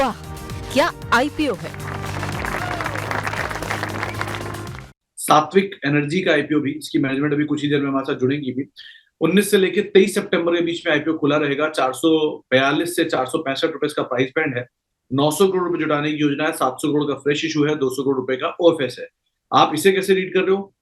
वाह, क्या आईपीओ है। सात्विक एनर्जी का आईपीओ भी, इसकी मैनेजमेंट अभी कुछ ही देर में हमारे साथ जुड़ेगी भी। 19 से लेकर 23 सितंबर के बीच में आईपीओ खुला रहेगा। 442 से 465 रुपए का प्राइस बैंड है। 900 करोड़ रुपए जुटाने की योजना है। 700 करोड़ का फ्रेश इशू है। 200 करोड़ रुपए का ओएफएस है। आप इसे कैसे रीड कर रहे हो?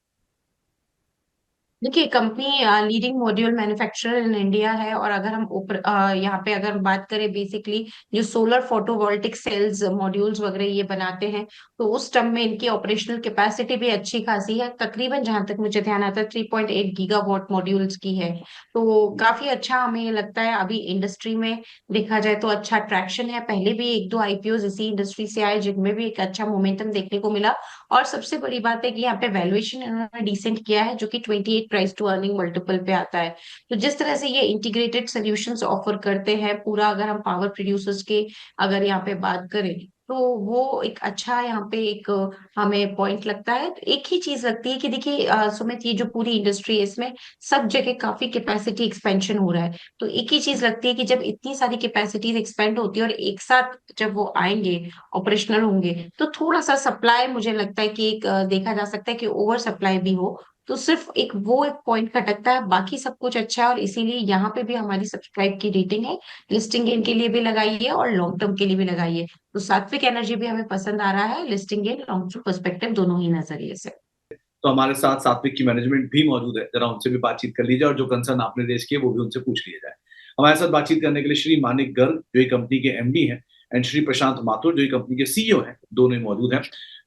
देखिए, company leading module manufacturer in India है। और अगर हम ऊपर यहाँ पे अगर बात करें, बेसिकली जो सोलर फोटोवोल्टिक सेल्स मॉड्यूल्स वगैरह ये बनाते हैं, तो उस टर्म में इनकी ऑपरेशनल कैपेसिटी भी अच्छी खासी है। तकरीबन जहां तक मुझे ध्यान आता है 3.8 गीगावाट मॉड्यूल्स की है। तो काफी अच्छा हमें ये लगता है। अभी इंडस्ट्री में देखा जाए तो अच्छा ट्रैक्शन है। पहले भी एक दो आईपीओ इसी इंडस्ट्री से आए जिनमें भी एक अच्छा मोमेंटम देखने को मिला। और सबसे बड़ी बात है कि यहाँ पे वैल्यूएशन इन्होंने डिसेंट किया है, जो कि 28 प्राइस टू अर्निंग मल्टीपल पे आता है। तो जिस तरह से ये इंटीग्रेटेड सॉल्यूशंस ऑफर करते हैं पूरा, अगर हम पावर प्रोड्यूसर्स के अगर यहाँ पे बात करें, तो वो एक अच्छा यहाँ पे एक हमें पॉइंट लगता है। तो एक ही चीज लगती है कि देखिए सुमित, ये जो पूरी इंडस्ट्री है इसमें सब जगह काफी कैपेसिटी एक्सपेंशन हो रहा है। तो एक ही चीज लगती है कि जब इतनी सारी कैपेसिटीज एक्सपेंड होती है और एक साथ जब वो आएंगे, ऑपरेशनल होंगे, तो थोड़ा सा सप्लाई, मुझे लगता है कि एक देखा जा सकता है कि ओवर सप्लाई भी हो। तो सिर्फ एक वो एक पॉइंट खटकता है, बाकी सब कुछ अच्छा है। और इसीलिए यहाँ पे भी हमारी सब्सक्राइब की रेटिंग है। लिस्टिंग गेन के लिए भी लगाई है और लॉन्ग टर्म के लिए भी लगाई है। तो सात्विक एनर्जी भी हमें पसंद आ रहा है, listing gain long term perspective दोनों ही नजरिए से। तो हमारे साथ सात्विक की मैनेजमेंट भी मौजूद है। जरा उनसे भी बातचीत कर लीजिए और जो कंसर्न आपने रेज किए वो भी उनसे पूछ लिया जाए। हमारे साथ बातचीत करने के लिए श्री मानिक गर्ग, जो ये कंपनी के एमडी हैं, एंड श्री प्रशांत माथुर, जो ये कंपनी के सीईओ हैं, दोनों ही मौजूद हैं।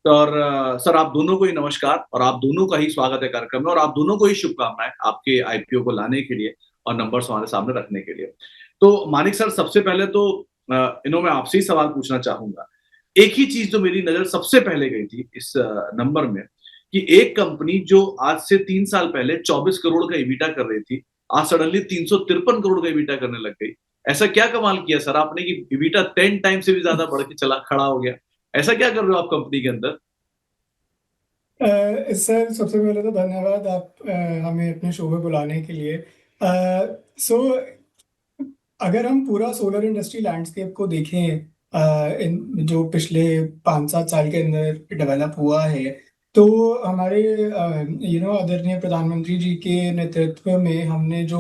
तो और सर, आप दोनों को ही नमस्कार और आप दोनों का ही स्वागत है कार्यक्रम में, और आप दोनों को ही शुभकामनाएं आपके आईपीओ को लाने के लिए और नंबर्स हमारे सामने रखने के लिए। तो मानिक सर, सबसे पहले तो मैं आपसे ही सवाल पूछना चाहूंगा। एक ही चीज जो मेरी नजर सबसे पहले गई थी इस नंबर में, कि एक कंपनी जो आज से 3 साल पहले 24 करोड़ का ईबीटा कर रही थी, आज सडनली 353 करोड़ का ईबीटा करने लग गई। ऐसा क्या कमाल किया सर आपने कि ईबीटा 10 टाइम से भी ज्यादा बढ़ के चला खड़ा हो गया? ऐसा क्या कर रहे हो आप कंपनी के अंदर? सर, सबसे पहले तो धन्यवाद आप हमें अपने शो में बुलाने के लिए। सो अगर हम पूरा सोलर इंडस्ट्री लैंडस्केप को देखें, इन जो पिछले 5-7 साल के अंदर डेवलप हुआ है, तो हमारे आदरणीय प्रधानमंत्री जी के नेतृत्व में हमने जो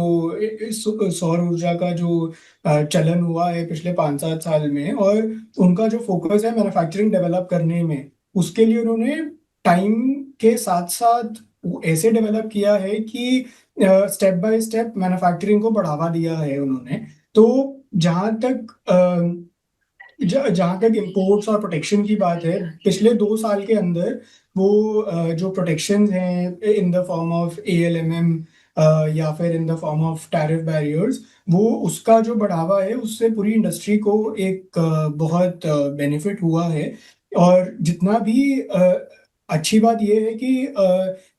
सौर ऊर्जा का जो चलन हुआ है पिछले 5-7 साल में, और उनका जो फोकस है मैन्युफैक्चरिंग डेवलप करने में, उसके लिए उन्होंने टाइम के साथ साथ ऐसे डेवलप किया है कि स्टेप बाय स्टेप मैन्युफैक्चरिंग को बढ़ावा दिया है उन्होंने। तो जहां तक जहां तक इम्पोर्ट्स और प्रोटेक्शन की बात है, पिछले 2 साल के अंदर वो जो प्रोटेक्शन हैं in the form of ALMM या फिर in the form of tariff barriers, वो उसका जो बढ़ावा है उससे पूरी इंडस्ट्री को एक बहुत बेनिफिट हुआ है। और जितना भी अच्छी बात यह है कि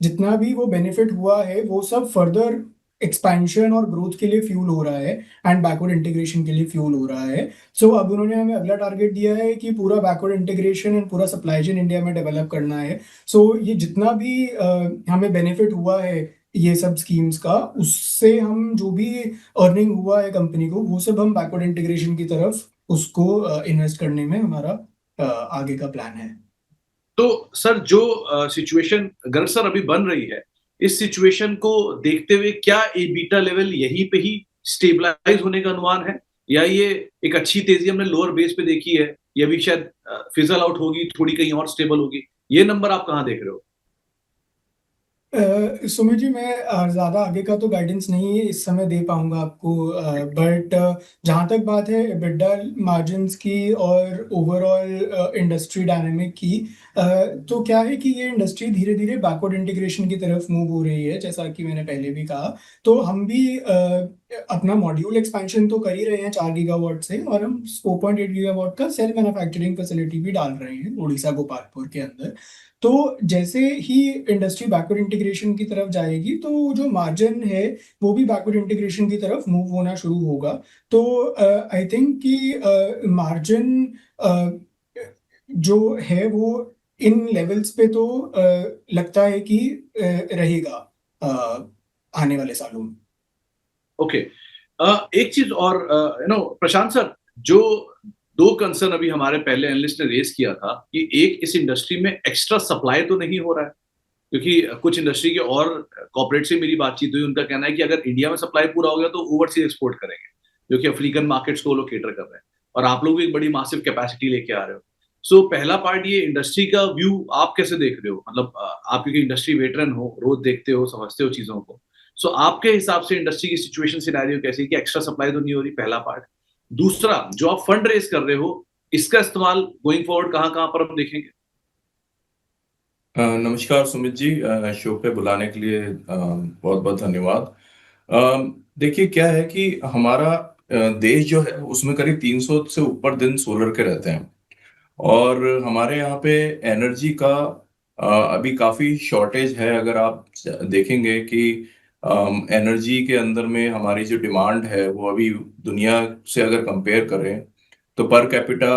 जितना भी वो बेनिफिट हुआ है वो सब फर्दर एक्सपेंशन और ग्रोथ के लिए फ्यूल हो रहा है, एंड बैकवर्ड इंटीग्रेशन के लिए फ्यूल हो रहा है। सो अब उन्होंने हमें अगला टारगेट दिया है कि पूरा बैकवर्ड इंटीग्रेशन एंड पूरा सप्लाई चेन इंडिया में डेवलप करना है। सो ये जितना भी हमें बेनिफिट हुआ है ये सब स्कीम्स का, उससे हम जो भी अर्निंग हुआ है कंपनी को, वो सब हम बैकवर्ड इंटीग्रेशन की तरफ उसको इन्वेस्ट करने में हमारा आगे का प्लान है। तो सर, जो सिचुएशन गर्ग सर अभी बन रही है, इस सिचुएशन को देखते हुए क्या ये बीटा लेवल यहीं पे ही स्टेबलाइज होने का अनुमान है, या ये एक अच्छी तेजी हमने लोअर बेस पे देखी है, ये भी शायद फिजल आउट होगी, थोड़ी कहीं और स्टेबल होगी? ये नंबर आप कहाँ देख रहे हो? सुमित जी, मैं ज़्यादा आगे का तो गाइडेंस नहीं इस समय दे पाऊंगा आपको, बट जहाँ तक बात है EBITDA मार्जिन्स की और ओवरऑल इंडस्ट्री डायनेमिक की, तो क्या है कि ये इंडस्ट्री धीरे धीरे बैकवर्ड इंटीग्रेशन की तरफ मूव हो रही है, जैसा कि मैंने पहले भी कहा। तो हम भी अपना मॉड्यूल एक्सपेंशन तो कर ही रहे हैं 4 गीगावाट से, और हम 4.8 गीगावाट का सेल मैन्युफैक्चरिंग फैसिलिटी भी डाल रहे हैं उड़ीसा गोपालपुर के अंदर। तो जैसे ही इंडस्ट्री बैकवर्ड इंटीग्रेशन की तरफ जाएगी, तो जो मार्जिन है वो भी बैकवर्ड इंटीग्रेशन की तरफ मूव होना शुरू होगा। तो आई थिंक कि मार्जिन जो है वो इन लेवल्स पे तो लगता है कि रहेगा आने वाले सालों में। ओके। एक चीज और, प्रशांत सर, जो दो कंसर्न अभी हमारे पहले एनालिस्ट ने रेज किया था कि एक, इस इंडस्ट्री में एक्स्ट्रा सप्लाई तो नहीं हो रहा है, क्योंकि कुछ इंडस्ट्री के और कॉर्पोरेट से मेरी बातचीत हुई, उनका कहना है कि अगर इंडिया में सप्लाई पूरा हो गया तो ओवरसीज एक्सपोर्ट करेंगे, जो कि अफ्रीकन मार्केट्स को लोग केटर कर रहे हैं, और आप लोग भी एक बड़ी मासिव कैपेसिटी लेके आ रहे हो। सो पहला पार्ट, ये इंडस्ट्री का व्यू आप कैसे देख रहे हो? मतलब आप क्योंकि इंडस्ट्री वेटरन हो, रोज देखते हो, समझते हो चीजों को, सो आपके हिसाब से इंडस्ट्री की सिचुएशन सिनेरियो कैसी है कि एक्स्ट्रा सप्लाई तो नहीं हो रही? पहला पार्ट। दूसरा, जो आप फंड रेज कर रहे हो, इसका इस्तेमाल गोइंग फॉरवर्ड कहाँ कहाँ पर हम देखेंगे? नमस्कार सुमित जी, शो पे बुलाने के लिए बहुत बहुत धन्यवाद। देखिए क्या है कि हमारा देश जो है उसमें करीब 300 से ऊपर दिन सोलर के रहते हैं, और हमारे यहाँ पे एनर्जी का अभी काफ़ी शॉर्टेज है। अगर आप देखेंगे कि एनर्जी के अंदर में हमारी जो डिमांड है वो अभी दुनिया से अगर कंपेयर करें तो पर कैपिटा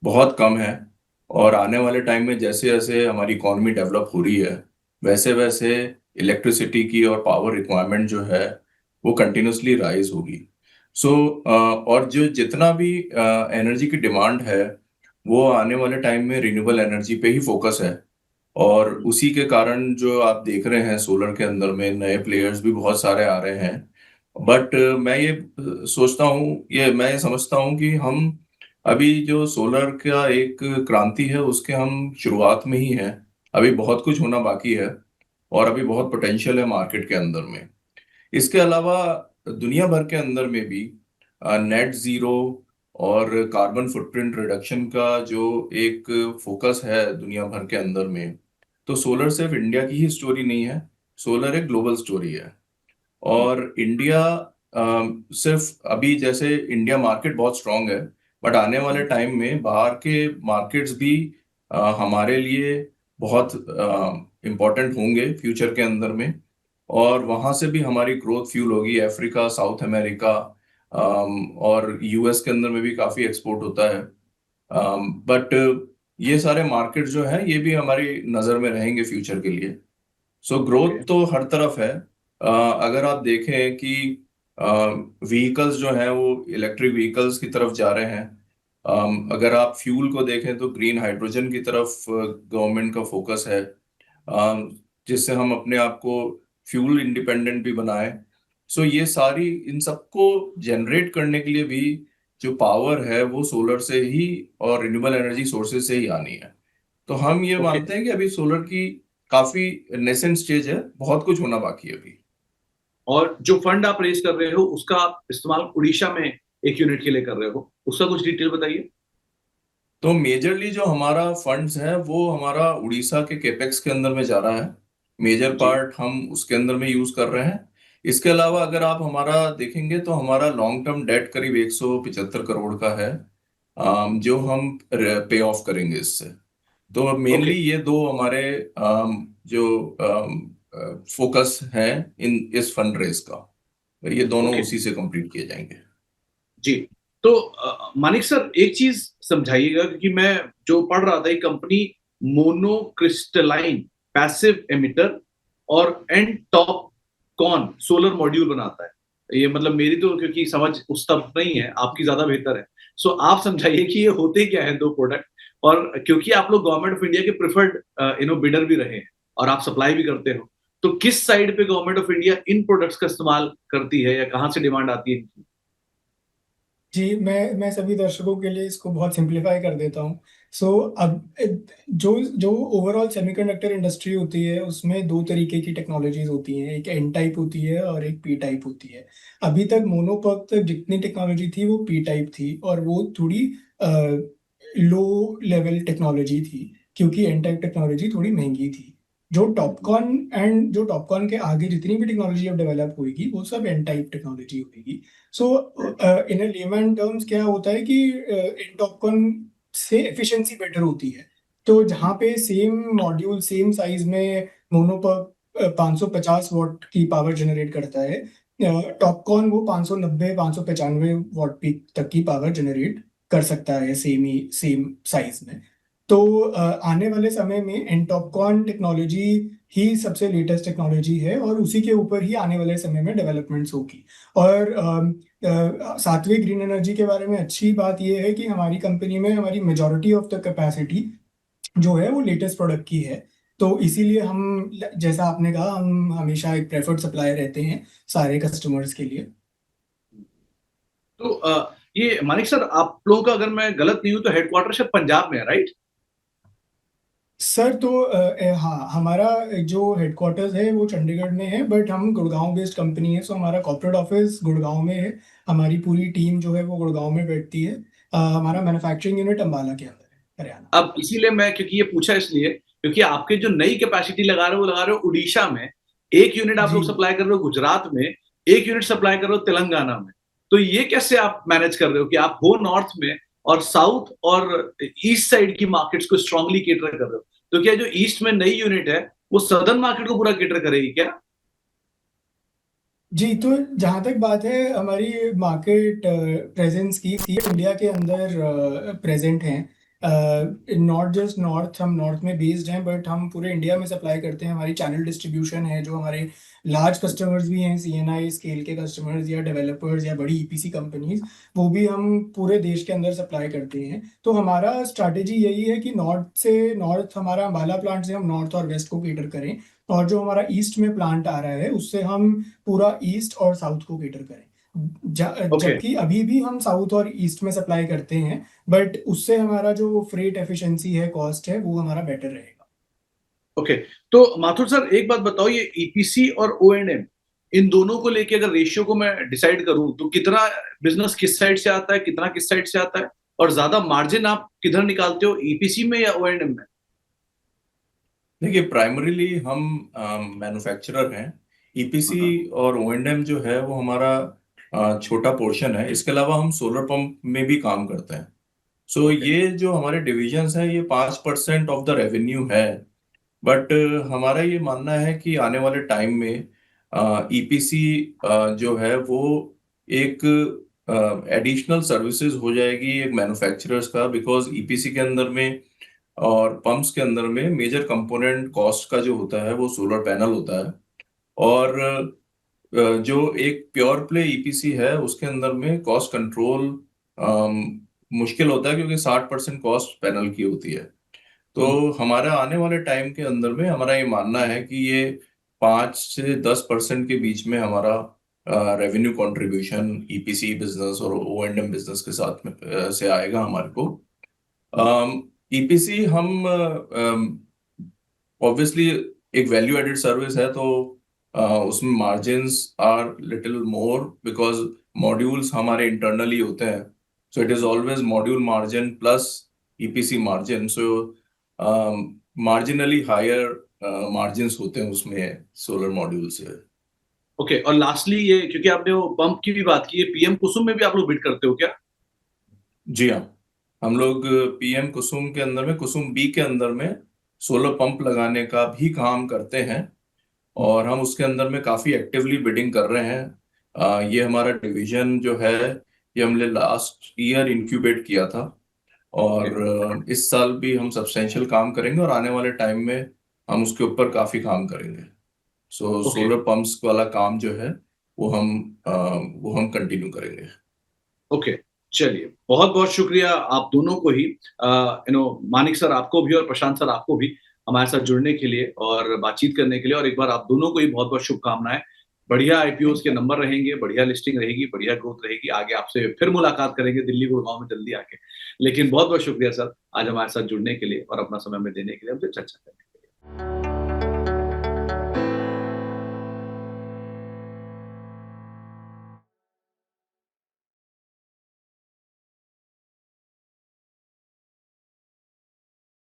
बहुत कम है, और आने वाले टाइम में जैसे जैसे हमारी इकोनॉमी डेवलप हो रही है वैसे वैसे इलेक्ट्रिसिटी की और पावर रिक्वायरमेंट जो है वो कंटिन्यूसली राइज होगी। और जो जितना भी एनर्जी की डिमांड है वो आने वाले टाइम में रिन्यूएबल एनर्जी पे ही फोकस है, और उसी के कारण जो आप देख रहे हैं सोलर के अंदर में नए प्लेयर्स भी बहुत सारे आ रहे हैं। बट मैं ये सोचता हूँ, मैं ये समझता हूँ कि हम अभी जो सोलर का एक क्रांति है उसके हम शुरुआत में ही हैं। अभी बहुत कुछ होना बाकी है, और अभी बहुत पोटेंशियल है मार्केट के अंदर में। इसके अलावा दुनिया भर के अंदर में भी नेट जीरो और कार्बन फुटप्रिंट रिडक्शन का जो एक फोकस है दुनिया भर के अंदर में, तो सोलर सिर्फ इंडिया की ही स्टोरी नहीं है, सोलर एक ग्लोबल स्टोरी है। और इंडिया सिर्फ अभी जैसे इंडिया मार्केट बहुत स्ट्रांग है, बट आने वाले टाइम में बाहर के मार्केट्स भी हमारे लिए बहुत इम्पोर्टेंट होंगे फ्यूचर के अंदर में, और वहां से भी हमारी ग्रोथ फ्यूल होगी। अफ्रीका, साउथ अमेरिका और यूएस के अंदर में भी काफी एक्सपोर्ट होता है। बट ये सारे मार्केट जो है ये भी हमारी नजर में रहेंगे फ्यूचर के लिए। सो ग्रोथ तो हर तरफ है। अगर आप देखें कि व्हीकल्स जो हैं वो इलेक्ट्रिक व्हीकल्स की तरफ जा रहे हैं। अगर आप फ्यूल को देखें तो ग्रीन हाइड्रोजन की तरफ गवर्नमेंट का फोकस है, जिससे हम अपने आप को फ्यूल इंडिपेंडेंट भी बनाए। सो ये सारी इन सबको जनरेट करने के लिए भी जो पावर है वो सोलर से ही और रिन्यूएबल एनर्जी सोर्सेज से ही आनी है। तो हम ये मानते हैं कि अभी सोलर की काफी नेसेंट स्टेज है, बहुत कुछ होना बाकी है अभी। और जो फंड आप रेज कर रहे हो उसका आप इस्तेमाल उड़ीसा में एक यूनिट के लिए कर रहे हो, उसका कुछ डिटेल बताइए। तो मेजरली जो हमारा फंड्स है वो हमारा उड़ीसा के केपेक्स के अंदर में जा रहा है, मेजर पार्ट हम उसके अंदर में यूज कर रहे हैं। इसके अलावा अगर आप हमारा देखेंगे तो हमारा लॉन्ग टर्म डेट करीब 175 करोड़ का है, जो हम पे ऑफ करेंगे इससे। तो मेनली ये दो हमारे जो फोकस है इन इस फंड रेज का, ये दोनों उसी से कंप्लीट किए जाएंगे। जी, तो मानिक सर एक चीज समझाइएगा, क्योंकि मैं जो पढ़ रहा था, एक कंपनी मोनोक्रिस्टलाइन पैसिव एमिटर और and TOPCon solar module बनाता है। ये मतलब मेरी तो क्योंकि समझ उस तक नहीं है, आपकी ज्यादा बेहतर है। सो आप समझाइए कि ये होते क्या है दो प्रोडक्ट, और क्योंकि आप लोग गवर्नमेंट ऑफ इंडिया के प्रिफर्ड बिडर भी रहे हैं और आप सप्लाई भी करते हो, तो किस साइड पे government of India in products का इस्तेमाल करती है या कहाँ से डिमांड आती है इनकी? जी, मैं सभी दर्शकों के लिए इसको बहुत सिंप्लीफाई कर देता हूँ। सो अब जो जो ओवरऑल सेमीकंडक्टर इंडस्ट्री होती है उसमें दो तरीके की टेक्नोलॉजीज होती हैं, एक एन टाइप होती है और एक पी टाइप होती है। अभी तक मोनोपर्क तक जितनी टेक्नोलॉजी थी वो पी टाइप थी, और वो थोड़ी लो लेवल टेक्नोलॉजी थी क्योंकि एन टाइप टेक्नोलॉजी थोड़ी महंगी थी। जो टॉपकॉन के आगे जितनी भी टेक्नोलॉजी अब डेवलप होगी वो सब एन टाइप टेक्नोलॉजी होगी। सो इन लेमन टर्म्स क्या होता है कि इन टॉपकॉन से एफिशिएंसी बेटर होती है। तो जहाँ पे सेम मॉड्यूल सेम साइज में मोनोपर्क 550 वॉट की पावर जनरेट करता है, टॉपकॉन वो 590 595 वॉट पीक तक की पावर जनरेट कर सकता है सेम साइज में। तो आने वाले समय में एन टॉपकॉन टेक्नोलॉजी ही सबसे लेटेस्ट टेक्नोलॉजी है और उसी के ऊपर ही आने वाले समय में डेवलपमेंट्स होगी। और सात्विक ग्रीन एनर्जी के बारे में अच्छी बात ये है कि हमारी कंपनी में हमारी मेजॉरिटी ऑफ द कैपेसिटी जो है वो लेटेस्ट प्रोडक्ट की है। तो इसीलिए हम, जैसा आपने कहा, हम हमेशा एक प्रेफर्ड सप्लायर रहते हैं सारे कस्टमर्स के लिए। तो ये मानिक सर, आप लोगों का, अगर मैं गलत नहीं हूं तो हेडक्वार्टर शायद पंजाब में है, राइट? सर तो हाँ, हमारा जो हेडक्वार्टर्स है वो चंडीगढ़ में है, बट हम गुड़गांव बेस्ड कंपनी है, सो हमारा कॉर्पोरेट ऑफिस गुड़गांव में है। हमारी पूरी टीम जो है वो गुड़गांव में बैठती है। हमारा मैन्युफैक्चरिंग यूनिट अंबाला के अंदर है, हरियाणा। अब इसीलिए मैं, क्योंकि ये पूछा इसलिए क्योंकि आपके जो नई कैपेसिटी लगा रहे हो, वो लगा रहे हो उड़ीसा में, एक यूनिट आप जी। लोग सप्लाई कर रहे हो गुजरात में, एक यूनिट सप्लाई कर रहे हो तेलंगाना में। तो ये कैसे आप मैनेज कर रहे हो कि आप हो नॉर्थ में और साउथ और ईस्ट साइड की मार्केट्स को स्ट्रांगली केटर कर रहे हो? तो क्या जो ईस्ट में नई यूनिट है वो सदर्न मार्केट को पूरा केटर करेगी क्या? जी, तो जहाँ तक बात है हमारी मार्केट प्रेजेंस की, इंडिया के अंदर प्रेजेंट हैं। नॉट जस्ट नॉर्थ, हम नॉर्थ में बेस्ड हैं, बट हम पूरे इंडिया में सप्लाई करते हैं। हमारी चैनल डिस्ट्रीब्यूशन है, जो हमारे लार्ज कस्टमर्स भी हैं, सीएनआई स्केल के कस्टमर्स या डेवलपर्स या बड़ी ईपीसी कंपनीज, वो भी हम पूरे देश के अंदर सप्लाई करते हैं। तो हमारा स्ट्रैटेजी यही है कि नॉर्थ हमारा अंबाला प्लांट से हम नॉर्थ और वेस्ट को केटर करें, और जो हमारा ईस्ट में प्लांट आ रहा है उससे हम पूरा ईस्ट और साउथ को केटर करें। जबकि अभी भी हम साउथ और ईस्ट में सप्लाई करते हैं, बट उससे हमारा जो फ्रेट एफिशिएंसी है, कॉस्ट है, वो हमारा बेटर रहेगा। ओके, तो माथुर सर एक बात बताओ, ये ईपीसी और ओएनएम, इन दोनों को लेके अगर रेशियो को मैं डिसाइड करूं तो कितना बिजनेस किस साइड से आता है, कितना किस साइड से आता है, और ज्यादा मार्जिन आप किधर निकालते हो, ईपीसी में या ओएनएम में? देखिए, प्राइमरीली हम मैन्युफैक्चरर हैं। ईपीसी और ओएनएम जो है वो हमारा छोटा पोर्शन है। इसके अलावा हम सोलर पंप में भी काम करते हैं। सो ये जो हमारे डिविजन्स हैं, ये 5% ऑफ द रेवेन्यू है। बट हमारा ये मानना है कि आने वाले टाइम में ईपीसी जो है वो एक एडिशनल सर्विसेज हो जाएगी एक मैन्युफैक्चरर्स का, बिकॉज ईपीसी के अंदर में और पंप्स के अंदर में मेजर कंपोनेंट कॉस्ट का जो होता है वो सोलर पैनल होता है। और जो एक प्योर प्ले ईपीसी है उसके अंदर में कॉस्ट कंट्रोल मुश्किल होता है, क्योंकि 60% कॉस्ट पैनल की होती है। तो हमारा आने वाले टाइम के अंदर में हमारा ये मानना है कि ये 5 से 10% के बीच में हमारा रेवेन्यू कंट्रीब्यूशन ईपीसी बिजनेस और ओएनएम बिजनेस के साथ में से आएगा हमारे को। ईपीसी हम ऑब्वियसली एक वैल्यू एडेड सर्विस है, तो उसमें margins are little more, because modules हमारे इंटरनली होते हैं। So it is always module margin plus EPC margin. So marginally higher margins होते हैं उसमें सोलर मॉड्यूल से। ओके, और लास्टली ये, क्योंकि आपने वो पंप की भी बात की है, पीएम कुसुम में भी आप लोग बिड करते हो क्या? जी हाँ, हम लोग पीएम कुसुम के अंदर में, कुसुम बी के अंदर में सोलर पंप लगाने का भी काम करते हैं, और हम उसके अंदर में काफी एक्टिवली बिडिंग कर रहे हैं। ये हमारा डिवीजन जो है ये हमने लास्ट ईयर इंक्यूबेट किया था, और इस साल भी हम सब्सटेंशियल काम करेंगे, और आने वाले टाइम में हम उसके ऊपर काफी काम करेंगे। सो सोलर पंप्स वाला काम जो है वो हम कंटिन्यू करेंगे। ओके, चलिए, बहुत बहुत शुक्रिया आप दोनों को ही, मानिक सर आपको भी और प्रशांत सर आपको भी हमारे साथ जुड़ने के लिए और बातचीत करने के लिए। और एक बार आप दोनों को ही बहुत बहुत शुभकामनाएं। बढ़िया आईपीओस के नंबर रहेंगे, बढ़िया लिस्टिंग रहेगी, बढ़िया ग्रोथ रहेगी। आगे आपसे फिर मुलाकात करेंगे दिल्ली गुड़गांव में जल्दी आके। लेकिन बहुत बहुत शुक्रिया सर आज हमारे साथ जुड़ने के लिए और अपना समय में देने के लिए, हमसे चर्चा करने के लिए।